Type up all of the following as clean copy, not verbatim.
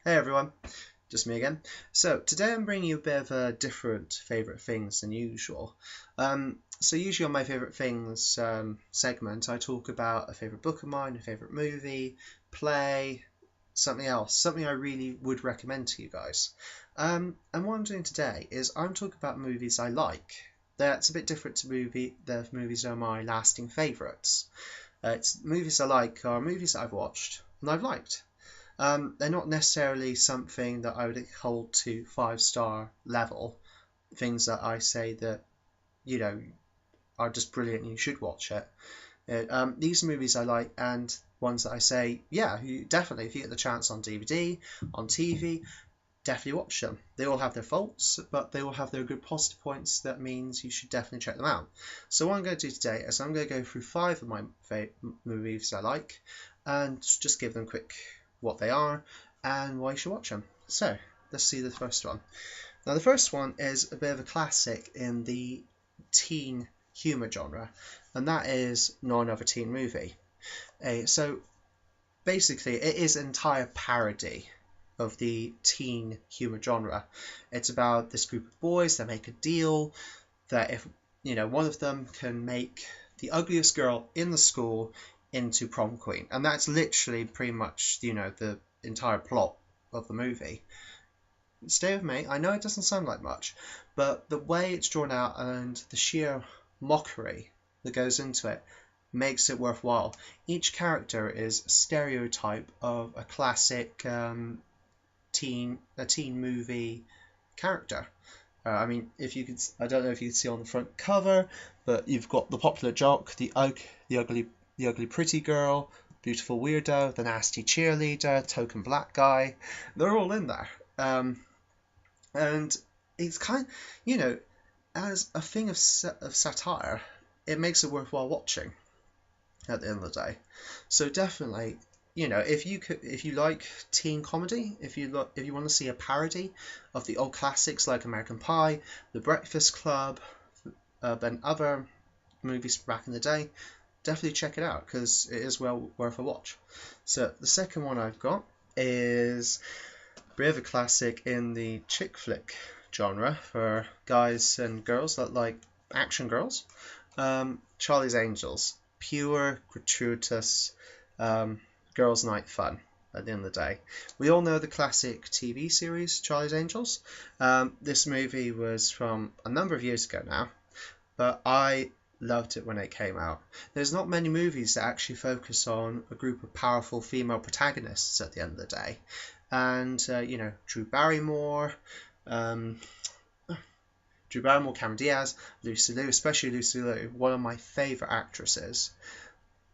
Hey everyone, just me again. So today I'm bringing you a bit of a different favourite things than usual. So usually on my favourite things segment, I talk about a favourite book of mine, a favourite movie, play, something else, something I really would recommend to you guys. And what I'm doing today is I'm talking about movies I like. That's a bit different to the movies that are my lasting favourites. It's movies I like are movies that I've watched and I've liked. They're not necessarily something that I would hold to 5-star level. Things that I say that you know are just brilliant and you should watch it. These are movies I like and ones that I say, yeah, you definitely if you get the chance on DVD, on TV, definitely watch them. They all have their faults, but they all have their good positive points. That means you should definitely check them out. So what I'm going to do today is I'm going to go through 5 of my movies I like and just give them quick what they are and why you should watch them. So let's see the first one. Now the first one is a bit of a classic in the teen humor genre, and that is Not Another Teen Movie. So basically, it is an entire parody of the teen humor genre. It's about this group of boys that make a deal that if one of them can make the ugliest girl in the school into prom queen, and that's literally pretty much the entire plot of the movie. Stay with me. I know it doesn't sound like much, but the way it's drawn out and the sheer mockery that goes into it makes it worthwhile. Each character is a stereotype of a classic teen movie character. I mean, if you could, I don't know if you can see on the front cover, but you've got the popular jock, the ugly pretty girl, beautiful weirdo, the nasty cheerleader, token black guy. They're all in there, and it's as a thing of satire, it makes it worthwhile watching at the end of the day. So definitely, if you like teen comedy, if you want to see a parody of the old classics like American Pie, The Breakfast Club, and other movies from back in the day, definitely check it out because it is well worth a watch. So the second one I've got is a bit of a classic in the chick flick genre for guys and girls that like action girls. Charlie's Angels, pure gratuitous girls' night fun at the end of the day. We all know the classic TV series Charlie's Angels. This movie was from a number of years ago now, but I loved it when it came out. There's not many movies that actually focus on a group of powerful female protagonists at the end of the day. And, Drew Barrymore, um, Cameron Diaz, Lucy Liu, especially Lucy Liu, one of my favourite actresses.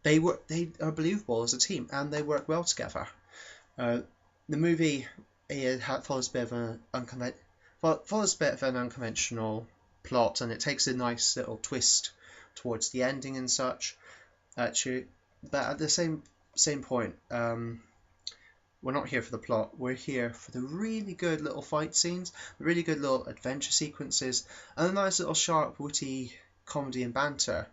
They are believable as a team and they work well together. The movie follows a bit of an unconventional plot, and it takes a nice little twist towards the ending and such. Actually, but at the same point, we're not here for the plot. We're here for the really good little fight scenes, the really good little adventure sequences, and a nice little sharp, witty comedy and banter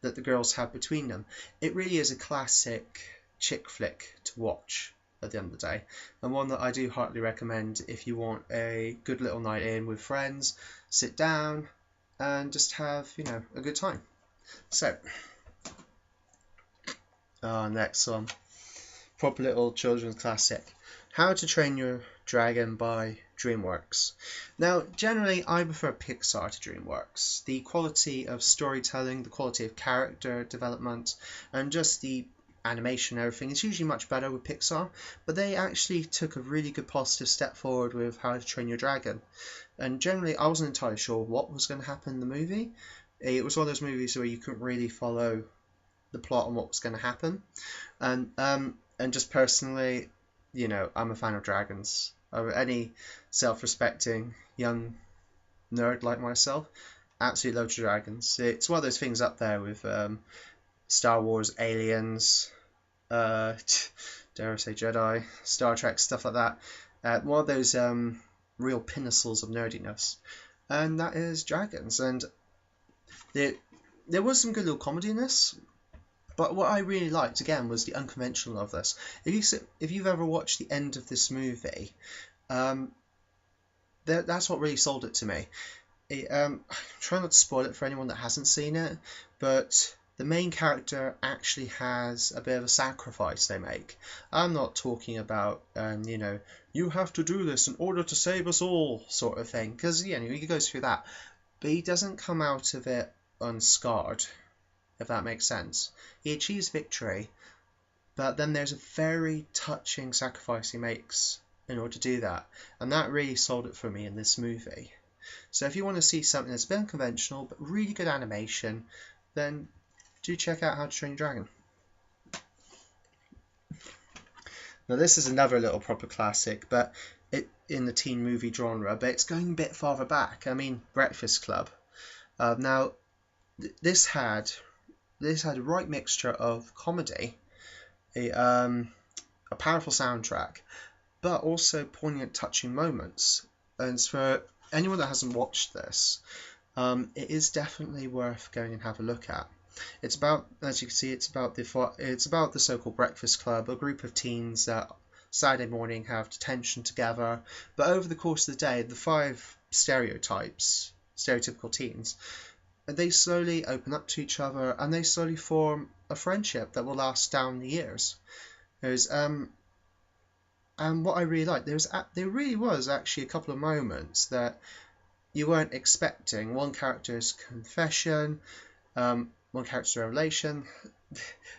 that the girls have between them. It really is a classic chick flick to watch at the end of the day, and one that I do heartily recommend if you want a good little night in with friends, sit down and just have a good time. So next one, proper little children's classic, How to Train Your Dragon by DreamWorks. Now, generally, I prefer Pixar to DreamWorks. The quality of storytelling, the quality of character development, and just the animation and everything is usually much better with Pixar, but they actually took a really good positive step forward with How to Train Your Dragon. And generally, I wasn't entirely sure what was going to happen in the movie. It was one of those movies where you couldn't really follow the plot and what was going to happen. And just personally, I'm a fan of dragons. Any self-respecting young nerd like myself absolutely loves dragons. It's one of those things up there with Star Wars, Aliens, dare I say Jedi, Star Trek, stuff like that. One of those real pinnacles of nerdiness, and that is dragons. And there was some good little comedy in this. But what I really liked again was the unconventional of this. If you've ever watched the end of this movie, um, that's what really sold it to me. Try not to spoil it for anyone that hasn't seen it, but the main character actually has a bit of a sacrifice they make. I'm not talking about, you have to do this in order to save us all sort of thing, because he goes through that, but he doesn't come out of it unscarred, if that makes sense. He achieves victory, but then there's a very touching sacrifice he makes in order to do that, and that really sold it for me in this movie. So if you want to see something that's a bit unconventional but really good animation, then do check out How to Train Your Dragon. Now this is another little proper classic, but in the teen movie genre, but it's going a bit farther back. I mean, Breakfast Club. Now this had a right mixture of comedy, a powerful soundtrack, but also poignant, touching moments. And for anyone that hasn't watched this, it is definitely worth going and have a look at. It's about, as you can see, it's about the so-called Breakfast Club, a group of teens that Saturday morning have detention together. But over the course of the day, the 5 stereotypical teens, they slowly open up to each other, and they slowly form a friendship that will last down the years. And what I really liked, there really was actually a couple of moments that you weren't expecting. One character's confession, one character's revelation,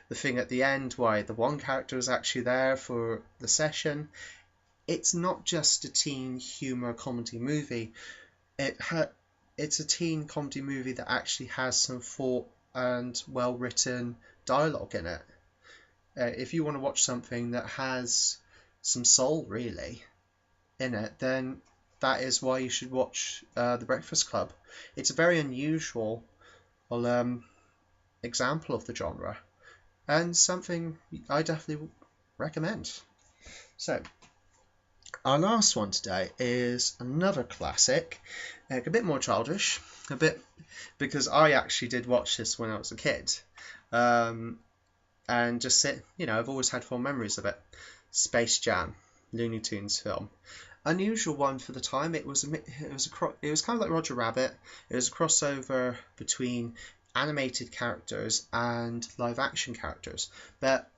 the thing at the end, why the one character was actually there for the session. It's not just a teen humor comedy movie. It's a teen comedy movie that actually has some thought and well-written dialogue in it. If you want to watch something that has some soul really in it, then that is why you should watch The Breakfast Club. It's a very unusual example of the genre, and something I definitely recommend. So our last one today is another classic, a bit more childish, because I actually did watch this when I was a kid, and I've always had fond memories of it. Space Jam, Looney Tunes film. Unusual one for the time. It was kind of like Roger Rabbit. It was a crossover between animated characters and live action characters. But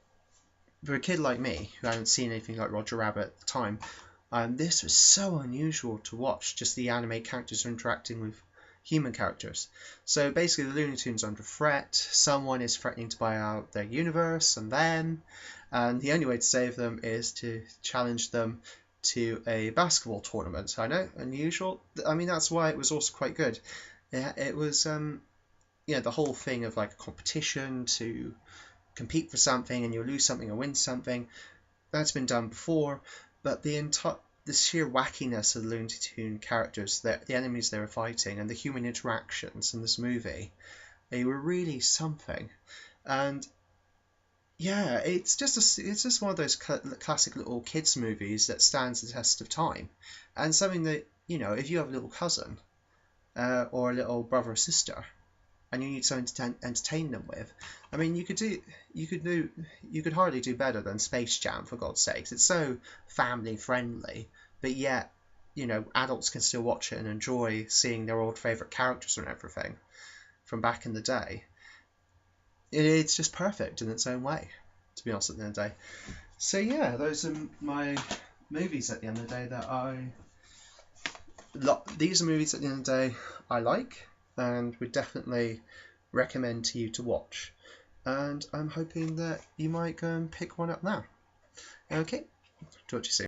for a kid like me, who hadn't seen anything like Roger Rabbit at the time, this was so unusual to watch. Just the animated characters interacting with human characters. So basically, the Looney Tunes are under threat. Someone is threatening to buy out their universe and them, and the only way to save them is to challenge them to a basketball tournament. I know, unusual. I mean, that's why it was also quite good. It was, the whole thing of like a competition to compete for something, and you lose something or win something. That's been done before, but the sheer wackiness of the Looney Tunes characters, the enemies they were fighting, and the human interactions in this movie, they were really something. And yeah, it's just one of those classic little kids movies that stands the test of time, and something that, if you have a little cousin or a little brother or sister, and you need something to entertain them with, I mean, you could hardly do better than Space Jam, for God's sakes. It's so family friendly, but yet, adults can still watch it and enjoy seeing their old favorite characters and everything from back in the day. It's just perfect in its own way, to be honest, at the end of the day. So yeah, those are my movies at the end of the day these are movies at the end of the day I like, and would definitely recommend to you to watch. And I'm hoping that you might go and pick one up now. Okay, talk to you soon.